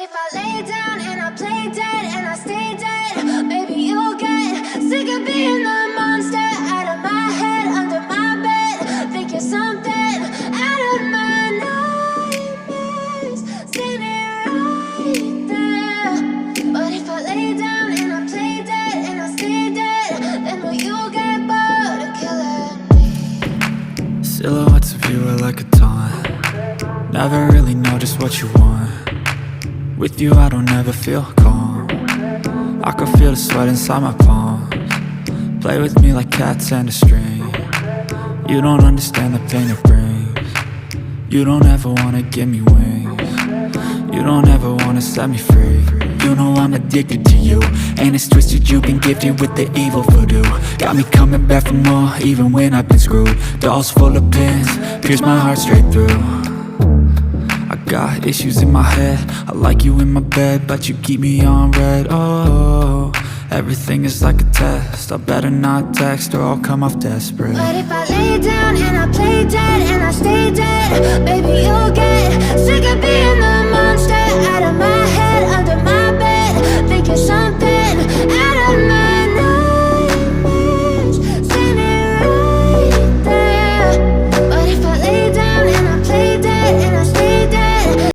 if I lay down and I play dead and I stay dead, maybe you'll get sick of being the monster out of my head, under my bed. Think you're something out of my nightmares, standing right there. But if I lay down and I play dead and I stay dead, then will you get bored of killing me? Silhouettes of you are like a taunt. Never really know just what you want. With you I don't ever feel calm. I can feel the sweat inside my palms. Play with me like cats and a string. You don't understand the pain it brings. You don't ever wanna give me wings. You don't ever wanna set me free. You know I'm addicted to you, and it's twisted, you've been gifted with the evil voodoo. Got me coming back for more, even when I've been screwed. Dolls full of pins, pierce my heart straight through. I got issues in my head, I like you in my bed, but you keep me on red. Oh, everything is like a test, I better not text or I'll come off desperate. But if I lay down and I play dead and I stay dead, baby you'll get sick of being